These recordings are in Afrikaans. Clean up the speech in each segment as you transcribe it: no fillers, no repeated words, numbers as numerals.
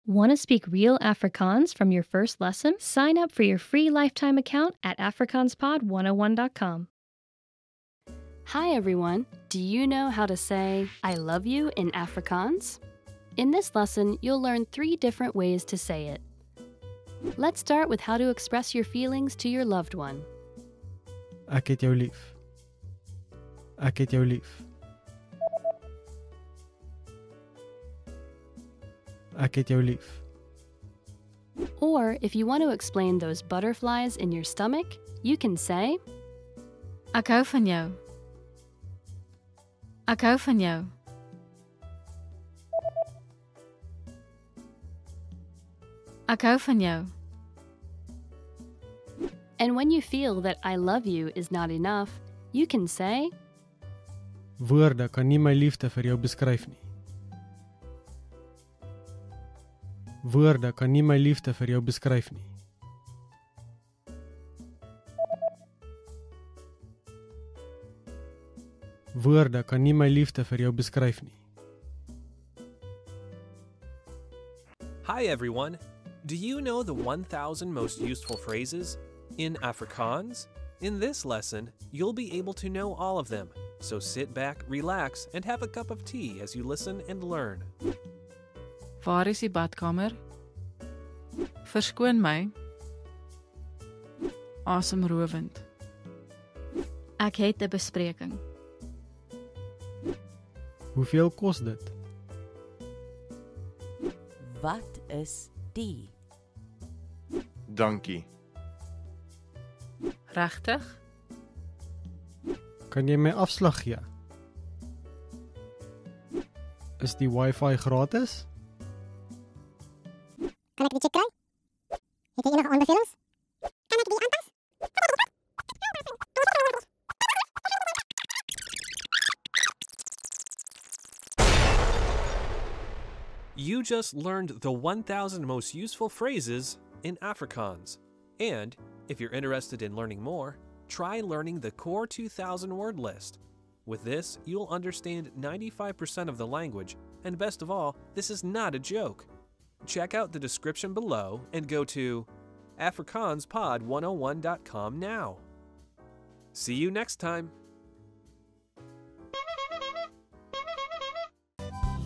Want to speak real Afrikaans from your first lesson? Sign up for your free lifetime account at afrikaanspod101.com. Hi everyone! Do you know how to say I love you in Afrikaans? In this lesson, you'll learn 3 different ways to say it. Let's start with how to express your feelings to your loved one. Ek het jou lief. Ek het jou lief. Ek het jou lief. Or if you want to explain those butterflies in your stomach, you can say Ek hou van jou. Ek hou van jou. Ek hou van jou. And when you feel that I love you is not enough, you can say Woorde kan nie my liefde vir jou beskryf nie. Woorde kan nie my liefde vir jou beskryf nie. Woorde kan nie my liefde vir jou beskryf nie. Hi everyone! Do you know the 1,000 most useful phrases in Afrikaans? In this lesson, you'll be able to know all of them, so sit back, relax, and have a cup of tea as you listen and learn. Waar is die badkamer? Verskoon my. Asemrowend. Ek het 'n bespreking. Hoeveel kos dit? Wat is die? Dankie. Regtig? Kan jy my afslag gee? Is die wifi gratis? Kan ek die check kry? Het jy enige aanbevelings? Kan ek die aanpas? You just learned the 1,000 most useful phrases in Afrikaans. And, if you're interested in learning more, try learning the Core 2000 word list. With this, you'll understand 95% of the language, and best of all, this is not a joke. Check out the description below and go to afrikaanspod101.com now. See you next time!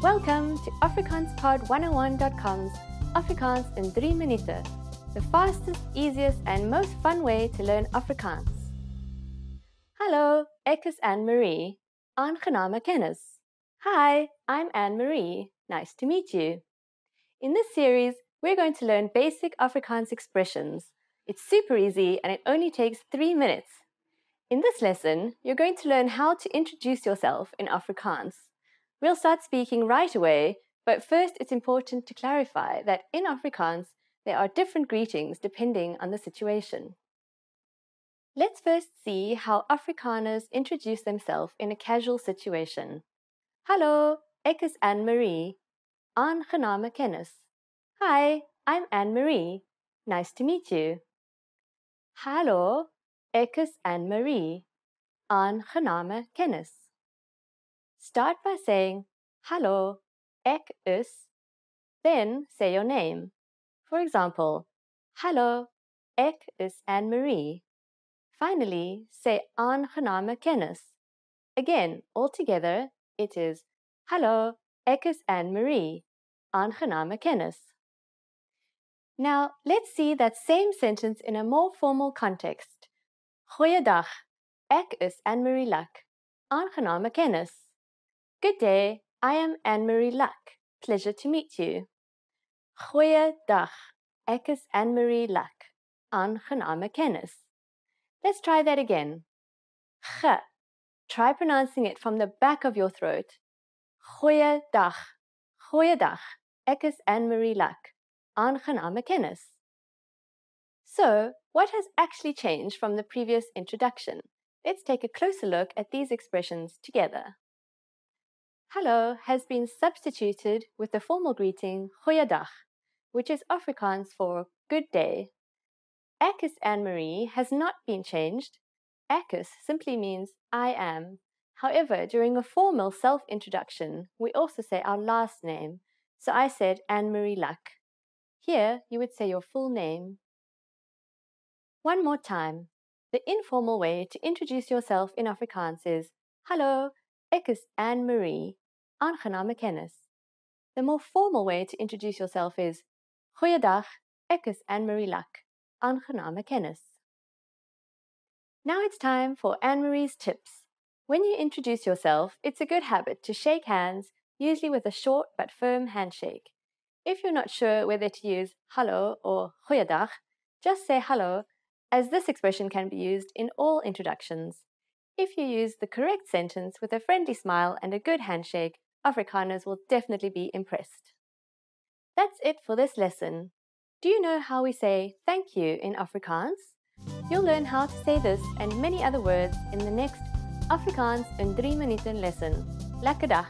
Welcome to AfrikaansPod101.com's Afrikaans in 3 minuten, the fastest, easiest and most fun way to learn Afrikaans. Hallo, ek is Anne-Marie. Aangename kennis. Hi, I'm Anne-Marie. Nice to meet you. In this series, we're going to learn basic Afrikaans expressions. It's super easy and it only takes 3 minutes. In this lesson, you're going to learn how to introduce yourself in Afrikaans. We'll start speaking right away, but first it's important to clarify that in Afrikaans, there are different greetings depending on the situation. Let's first see how Afrikaners introduce themselves in a casual situation. Hallo, ek is Anne-Marie. Aangename kennis. Hi, I'm Anne-Marie. Nice to meet you. Hallo, ek is Anne-Marie. Aangename kennis. Start by saying, Hallo, ek is, then say your name. For example, Hallo, ek is Anne-Marie. Finally, say aangename kennis. Again, all together, it is, Hallo, ek is Anne-Marie. Aangename kennis. Now, let's see that same sentence in a more formal context. Goeiedag, ek is Anne-Marie Luck. Aangename kennis. Good day, I am Anne-Marie Luck. Pleasure to meet you. Goeiedag, ek is Anne-Marie Luck. Aangename kennis. Let's try that again. G. Try pronouncing it from the back of your throat. Goeiedag, goeiedag, ek is Anne-Marie Luck. Aangename kennis. So, what has actually changed from the previous introduction? Let's take a closer look at these expressions together. Hallo has been substituted with the formal greeting goeiedag, which is Afrikaans for good day. Ek is Anne-Marie has not been changed. Ek is simply means I am. However, during a formal self-introduction, we also say our last name. So I said Anne-Marie Luck. Here, you would say your full name. One more time. The informal way to introduce yourself in Afrikaans is Hallo, ek is Anne-Marie, aangename kennis. The more formal way to introduce yourself is Goeiedag, ek is Anne-Marie Lack, aangename kennis. Now it's time for Anne-Marie's tips. When you introduce yourself, it's a good habit to shake hands, usually with a short but firm handshake. If you're not sure whether to use hallo or goeiedag, just say hallo, as this expression can be used in all introductions. If you use the correct sentence with a friendly smile and a good handshake, Afrikaners will definitely be impressed. That's it for this lesson. Do you know how we say thank you in Afrikaans? You'll learn how to say this and many other words in the next Afrikaans in 3 minuten lesson. Lekker dag!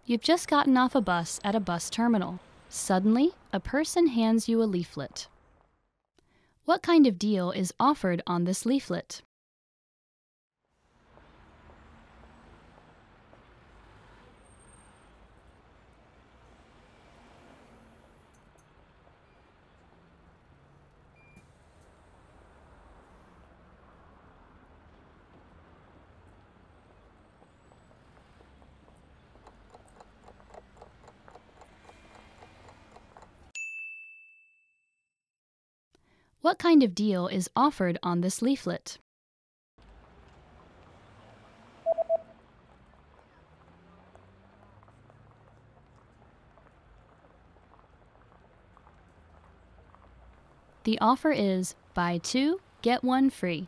You've just gotten off a bus at a bus terminal. Suddenly, a person hands you a leaflet. What kind of deal is offered on this leaflet? What kind of deal is offered on this leaflet? The offer is buy 2, get 1 free.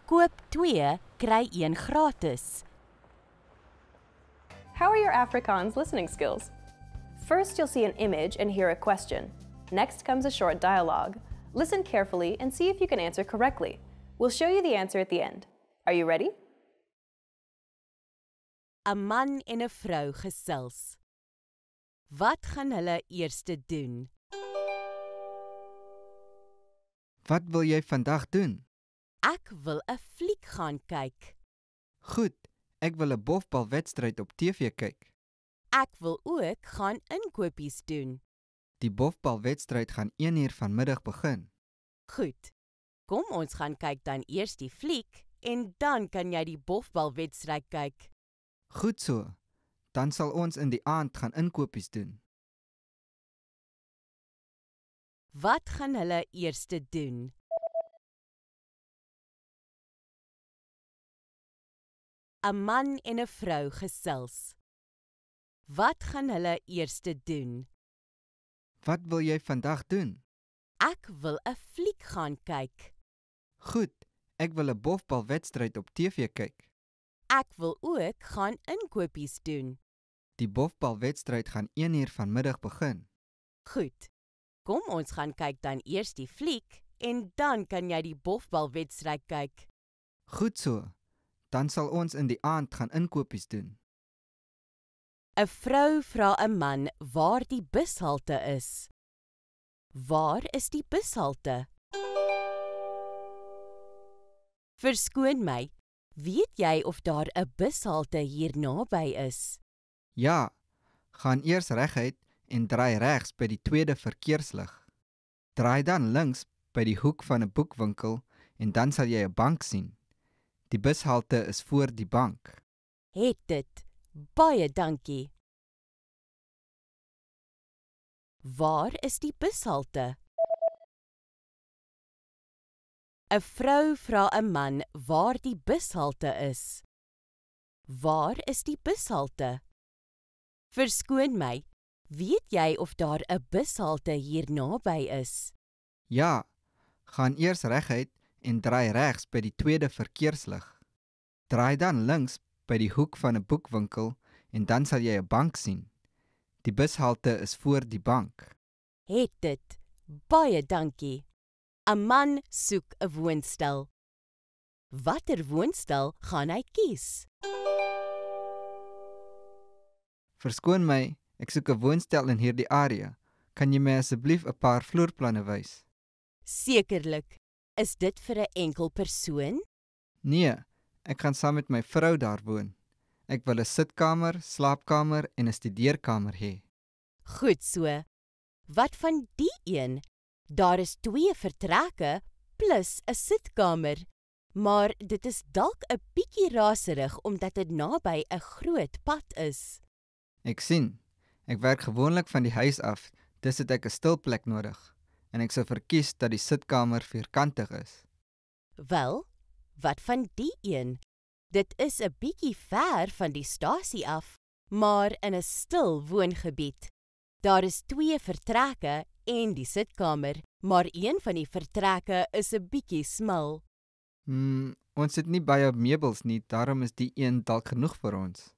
Koop 2, kry 1 gratis. How are your Afrikaans listening skills? First, you'll see an image and hear a question. Next comes a short dialogue. Listen carefully and see if you can answer correctly. We'll show you the answer at the end. Are you ready? 'n Man en 'n vrou gesels. Wat gaan hulle eerste doen? Wat wil jy vandag doen? Ek wil 'n fliek gaan kyk. Goed, ek wil 'n bofbalwedstryd op TV kyk. Ek wil ook gaan inkopies doen. Die bofbalwedstryd gaan 1:00 vanmiddag begin. Goed. Kom ons gaan kyk dan eers die fliek en dan kan jy die bofbalwedstryd kyk. Goed so, dan sal ons in die aand gaan inkopies doen. Wat gaan hulle eers doen? ‘n man en ‘n vrou gesels. Wat gaan hulle eers doen? Wat wil jy vandag doen? Ek wil 'n fliek gaan kyk. Goed, ek wil 'n bofbalwedstryd op TV kyk. Ek wil ook gaan inkopies doen. Die bofbalwedstryd gaan 1:00 vanmiddag begin. Goed. Kom ons gaan kyk dan eers die fliek en dan kan jy die bofbalwedstryd kyk. Goed so, dan sal ons in die aand gaan inkopies doen. 'n Vrou vra 'n man waar die bushalte is. Waar is die bushalte? Verskoon my, weet jy of daar 'n bushalte hier naby is? Ja, gaan eers reguit en draai regs by die tweede verkeerslig. Draai dan links by die hoek van 'n boekwinkel en dan sal jy 'n bank sien. Die bushalte is voor die bank. Het dit. Baie dankie. Waar is die bushalte? 'n Vrou vra 'n man waar die bushalte is. Waar is die bushalte? Verskoon my, weet jy of daar 'n bushalte hier naby is? Ja, gaan eers reguit en draai regs by die tweede verkeerslig. Draai dan links by die hoek van 'n boekwinkel en dan sal jy 'n bank sien. Die bushalte is voor die bank. Het dit. Baie dankie. 'n Man soek 'n woonstel. Watter woonstel gaan hy kies? Verskoon my, ek soek 'n woonstel in hierdie area. Kan jy my asseblief 'n paar vloerplanne wys? Sekerlik. Is dit vir 'n enkel persoon? Nee, ek gaan saam met my vrou daar woon. Ek wil 'n sitkamer, slaapkamer en 'n studeerkamer hê. Goed so. Wat van die een? Daar is 2 vertrekke plus 'n sitkamer, maar dit is dalk 'n bietjie raserig omdat dit naby 'n groot pad is. Ek sien. Ek werk gewoonlik van die huis af, dus het ek 'n stil plek nodig en ek sou verkies dat die sitkamer vierkantig is. Wel, wat van die een? Dit is 'n bietjie ver van die stasie af, maar in 'n stil woongebied. Daar is 2 vertrekke en die sitkamer, maar een van die vertrekke is 'n bietjie smal. Ons het nie baie meubels nie, daarom is die een dalk genoeg vir ons.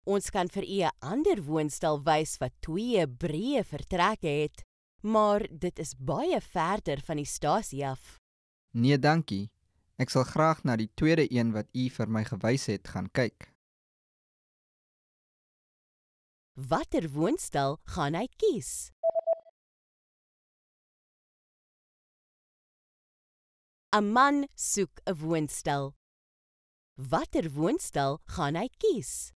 Ons kan vir u 'n ander woonstel wys wat 2 breë vertrekke het, maar dit is baie verder van die stasie af. Nee, dankie. Ek sal graag na die tweede een wat u vir my gewys het gaan kyk. Watter woonstel gaan hy kies? 'n Man soek 'n woonstel. Watter woonstel gaan hy kies?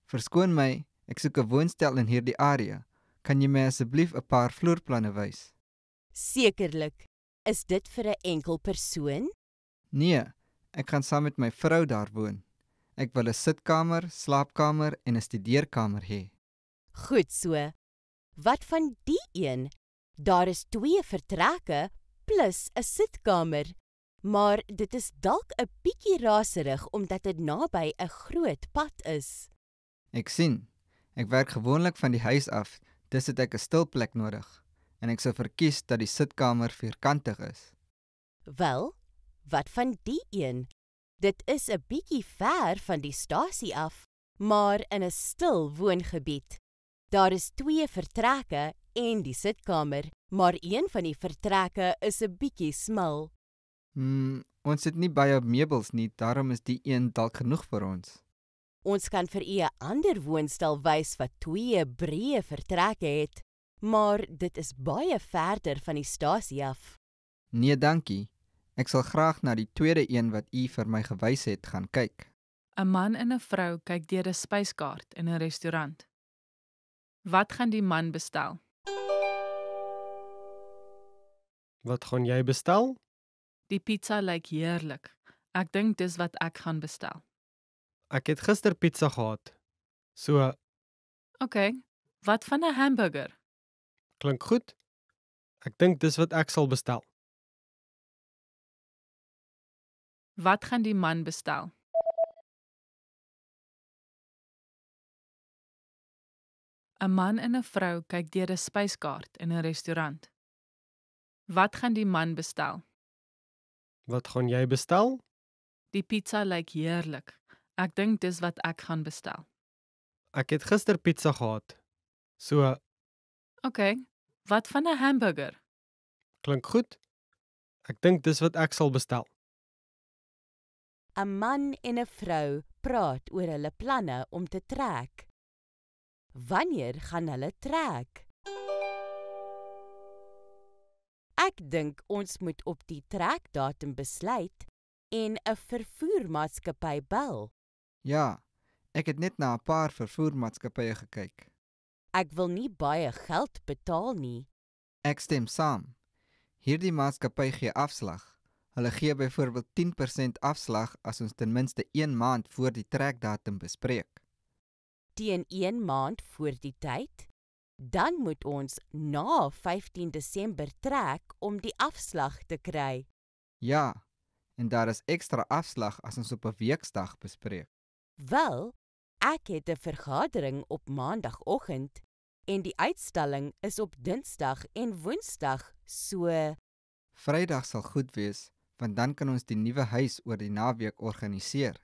Verskoon my, ek soek 'n woonstel in hierdie area. Kan jy my asseblief 'n paar vloerplanne wys? Sekerlik. Is dit vir 'n enkel persoon? Nee, ek gaan saam met my vrou daar woon. Ek wil 'n sitkamer, slaapkamer en 'n studeerkamer hê. Goed so. Wat van die een? Daar is 2 vertrekke plus 'n sitkamer, maar dit is dalk 'n bietjie raserig omdat dit naby 'n groot pad is. Ek sien. Ek werk gewoonlik van die huis af, dus het ek 'n stil plek nodig en ek sou verkies dat die sitkamer vierkantig is. Wel, wat van die een? Dit is 'n bietjie ver van die stasie af, maar in 'n stil woongebied. Daar is 2 vertrekke en die sitkamer, maar een van die vertrekke is 'n bietjie smal. Ons het nie baie meubels nie, daarom is die een dalk genoeg vir ons. Ons kan vir u 'n ander woonstel wys wat 2 breë vertrekke het, maar dit is baie verder van die stasie af. Nee, dankie. Ek sal graag na die tweede een wat u vir my gewys het gaan kyk. 'n man en 'n vrou kyk deur 'n spyskaart in 'n restaurant. Wat gaan die man bestel? Wat gaan jy bestel? Die pizza lyk heerlik. Ek dink dis wat ek gaan bestel. Ek het gister pizza gehad. So, OK, wat van 'n hamburger? klink goed. Ek dink dis wat ek sal bestel. Wat gaan die man bestel? ‘n man en 'n vrou kyk deur 'n spyskaart in 'n restaurant. Wat gaan die man bestel? Wat gaan jy bestel? Die pizza lyk heerlik. Ek dink dis wat ek gaan bestel. Ek het gister pizza gehad. So, OK, wat van 'n hamburger? klink goed. Ek dink dis wat ek sal bestel. 'n man en 'n vrou praat oor hulle planne om te trek. Wanneer gaan hulle trek? Ek dink ons moet op die trekdatum besluit en 'n vervoermaatskappy bel. Ja, ek het net na 'n paar vervoermaatskappye gekyk. Ek wil nie baie geld betaal nie. Ek stem saam. Hierdie maatskappy gee afslag. Hulle gee byvoorbeeld 10% afslag as ons ten minste 1 maand voor die trekdatum bespreek. Teen 1 maand voor die tyd, dan moet ons na 15 Desember trek om die afslag te kry. Ja, en daar is ekstra afslag as ons op 'n weksdag bespreek. Wel, ek het 'n vergadering op maandagoggend en die uitstalling is op Dinsdag en Woensdag, so Vrydag sal goed wees, want dan kan ons die nuwe huis oor die naweek organiseer.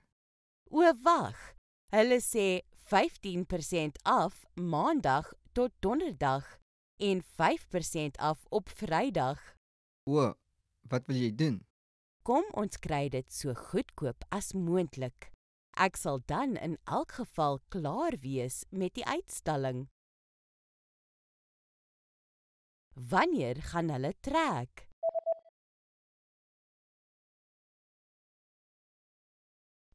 o wag, hulle sê 15% af Maandag tot Donderdag en 5% af op Vrydag. O, wat wil jy doen? Kom ons kry dit so goedkoop as moontlik. Ek sal dan in elk geval klaar wees met die uitstalling. Wanneer gaan hulle trek?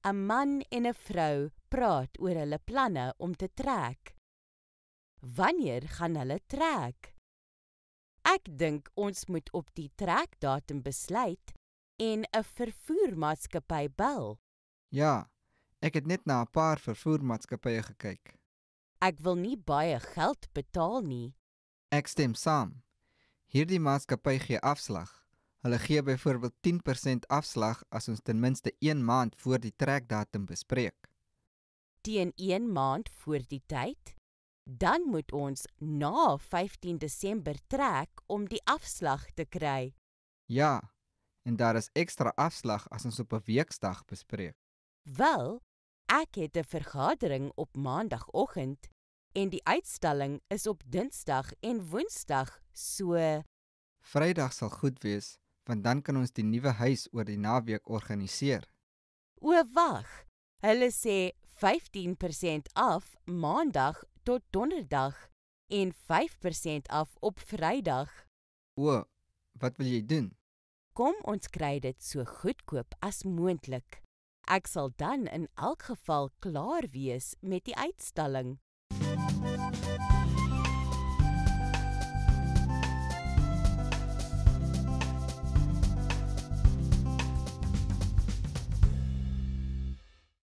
‘n man en 'n vrou praat oor hulle planne om te trek. Wanneer gaan hulle trek? Ek dink ons moet op die trekdatum besluit en 'n vervoermaatskappy bel. Ja, ek het net na 'n paar vervoermaatskappye gekyk. Ek wil nie baie geld betaal nie. Ek stem saam. Hierdie maatskappy gee afslag. Hulle gee byvoorbeeld 10% afslag as ons ten minste 1 maand voor die trekdatum bespreek. Teen 1 maand voor die tyd, dan moet ons na 15 Desember trek om die afslag te kry. Ja, en daar is ekstra afslag as ons op 'n weksdag bespreek. Wel, ek het 'n vergadering op maandagoggend en die uitstalling is op Dinsdag en Woensdag, so Vrydag sal goed wees, want dan kan ons die nuwe huis oor die naweek organiseer. o wag, hulle sê 15% af Maandag tot Donderdag en 5% af op Vrydag. O, wat wil jy doen? Kom ons kry dit so goedkoop as moontlik. Ek sal dan in elk geval klaar wees met die uitstalling.